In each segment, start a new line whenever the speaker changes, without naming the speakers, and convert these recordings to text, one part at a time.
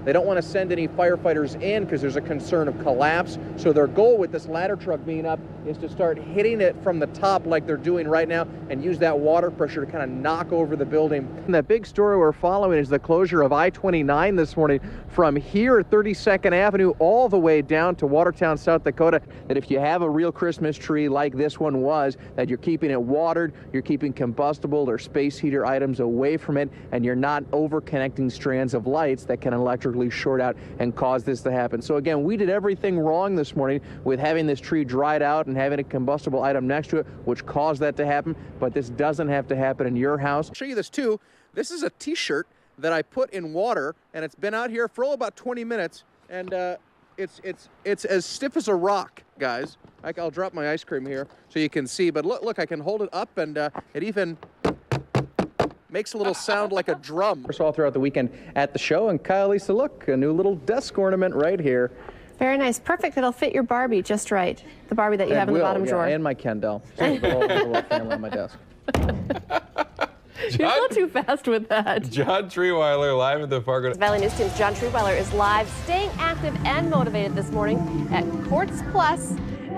They don't want to send any firefighters in because there's a concern of collapse. So their goal with this ladder truck being up is to start hitting it from the top like they're doing right now and use that water pressure to kind of knock over the building. And that big story we're following is the closure of I-29 this morning from here at 32nd Avenue all the way down to Watertown, South Dakota. That if you have a real Christmas tree like this one was, that you're keeping it watered, you're keeping combustible or space heater items away from it, and you're not over connecting strands of lights that can electrically short out and cause this to happen. So again, we did everything wrong this morning with having this tree dried out and having a combustible item next to it, which caused that to happen, but this doesn't have to happen in your house. I'll show you this too. This is a t-shirt that I put in water, and it's been out here for about 20 minutes, and it's as stiff as a rock, guys. I'll drop my ice cream here so you can see, but look, I can hold it up, and it even makes a little sound like a drum. We're all throughout the weekend at the show, and Kyle, Lisa, look, a new little desk ornament right here.
Very nice. Perfect. It'll fit your Barbie just right. The Barbie that you have in the bottom drawer.
And my Ken doll. So the whole family on my desk.
You're not too fast with that.
John Trierweiler live at the Fargo.
Valley News Team's John Trierweiler is live, staying active and motivated this morning at Courts Plus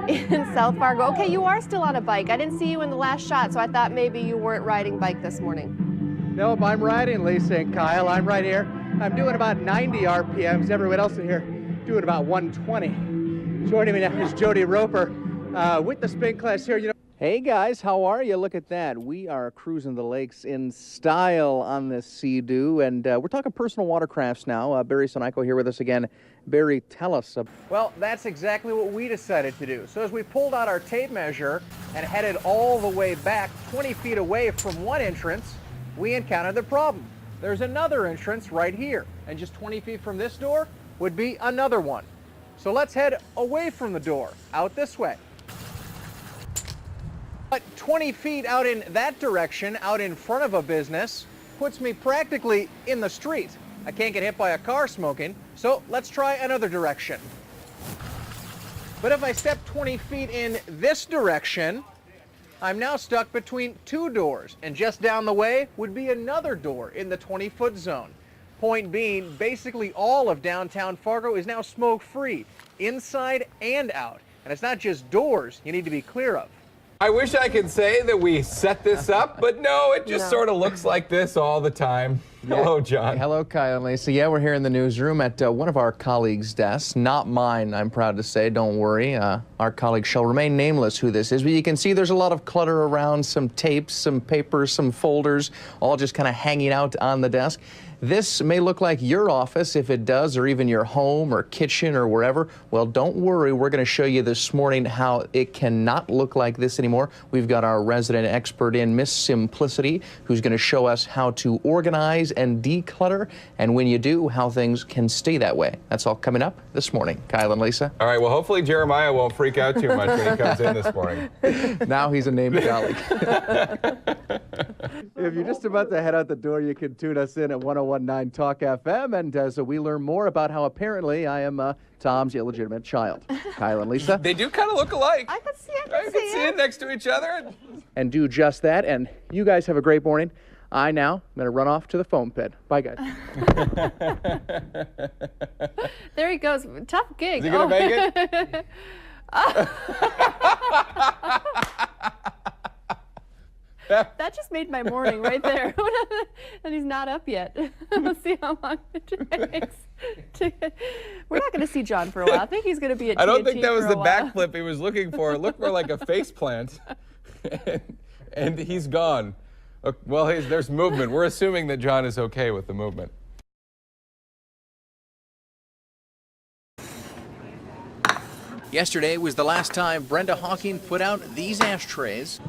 in South Fargo. Okay, you are still on a bike. I didn't see you in the last shot, so I thought maybe you weren't riding bike this morning.
Nope, I'm riding, Lisa and Kyle. I'm right here. I'm doing about 90 RPMs. Everyone else in here doing about 120. Joining me now is Jody Roper with the spin class here. Hey guys, how are you? Look at that. We are cruising the lakes in style on this Sea-Doo, and we're talking personal watercrafts now. Barry Sonico here with us again. Barry, tell us. Well, that's exactly what we decided to do. So as we pulled out our tape measure and headed all the way back 20 feet away from one entrance, we encountered the problem. There's another entrance right here, and just 20 feet from this door would be another one. So let's head away from the door, out this way. But 20 feet out in that direction, out in front of a business, puts me practically in the street. I can't get hit by a car smoking, so let's try another direction. But if I step 20 feet in this direction, I'm now stuck between two doors, and just down the way would be another door in the 20-foot zone. Point being, basically all of downtown Fargo is now smoke-free, inside and out. And it's not just doors you need to be clear of.
I wish I could say that we set this up, but no, it just sort of looks like this all the time. Yeah. Hello, John.
Hello, Kyle and Lisa. Yeah, we're here in the newsroom at one of our colleagues' desks. Not mine, I'm proud to say. Don't worry. Our colleague shall remain nameless who this is. But you can see there's a lot of clutter around, some tapes, some papers, some folders, all just kind of hanging out on the desk. This may look like your office, if it does, or even your home or kitchen or wherever. Well, don't worry. We're going to show you this morning how it cannot look like this anymore. We've got our resident expert in, Miss Simplicity, who's going to show us how to organize and declutter, and when you do, how things can stay that way. That's all coming up this morning. Kyle and Lisa.
All right, well, hopefully Jeremiah won't freak out too much when he comes in this morning.
Now he's a named colleague. If you're just about to head out the door, you can tune us in at 101.9 Talk FM, and so we learn more about how apparently I am Tom's illegitimate child. Kyle and Lisa.
They do kind of look alike.
I can see it.
I can see it next to each other.
And do just that, and you guys have a great morning. I now am going to run off to the foam pit. Bye, guys.
There he goes. Tough gig.
Is he going to make it?
That just made my morning right there. And he's not up yet. We'll see how long it takes. We're not going to see John for a while. I think he's going to be at TNT.
I don't think that was the backflip he was looking for. It looked more like a face plant. And he's gone. Well, there's movement. We're assuming that John is okay with the movement.
Yesterday was the last time Brenda Hawking put out these ashtrays.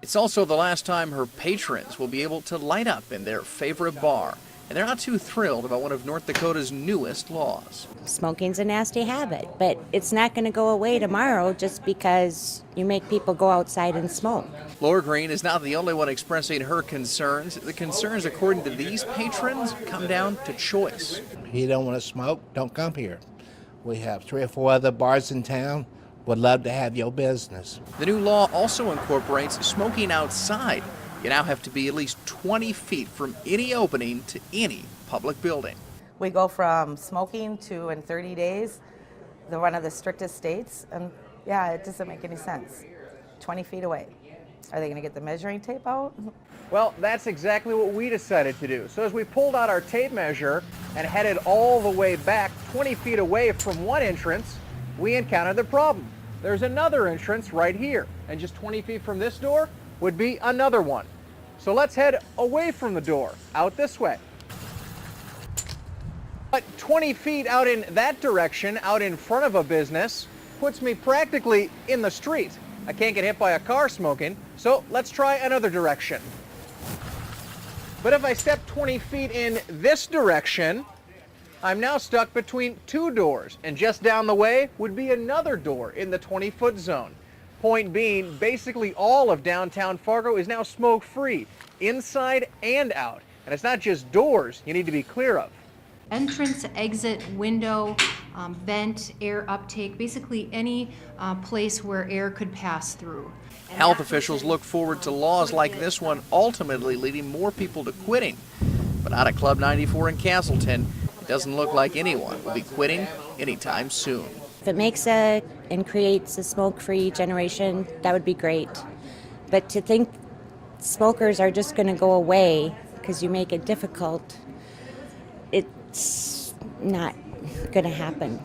It's also the last time her patrons will be able to light up in their favorite bar. And they're not too thrilled about one of North Dakota's newest laws.
Smoking's a nasty habit, but it's not going to go away tomorrow just because you make people go outside and smoke.
Laura Green is not the only one expressing her concerns. The concerns, according to these patrons, come down to choice.
If you don't want to smoke, don't come here. We have 3 or 4 other bars in town. Would love to have your business.
The new law also incorporates smoking outside. You now have to be at least 20 feet from any opening to any public building.
We go from smoking to, in 30 days, one of the strictest states. And yeah, it doesn't make any sense. 20 feet away. Are they going to get the measuring tape out?
Well, that's exactly what we decided to do. So as we pulled out our tape measure and headed all the way back 20 feet away from one entrance, we encountered the problem. There's another entrance right here, and just 20 feet from this door would be another one. So let's head away from the door, out this way. But 20 feet out in that direction, out in front of a business, puts me practically in the street. I can't get hit by a car smoking, so let's try another direction. But if I step 20 feet in this direction, I'm now stuck between two doors, and just down the way would be another door in the 20-foot zone. Point being, basically all of downtown Fargo is now smoke-free, inside and out. And it's not just doors you need to be clear of.
Entrance, exit, window, vent, air uptake, basically any place where air could pass through.
Health officials look forward to laws like this one ultimately leading more people to quitting. But out at Club 94 in Castleton, it doesn't look like anyone will be quitting anytime soon.
If it makes and creates a smoke-free generation, that would be great. But to think smokers are just going to go away because you make it difficult, it's not going to happen.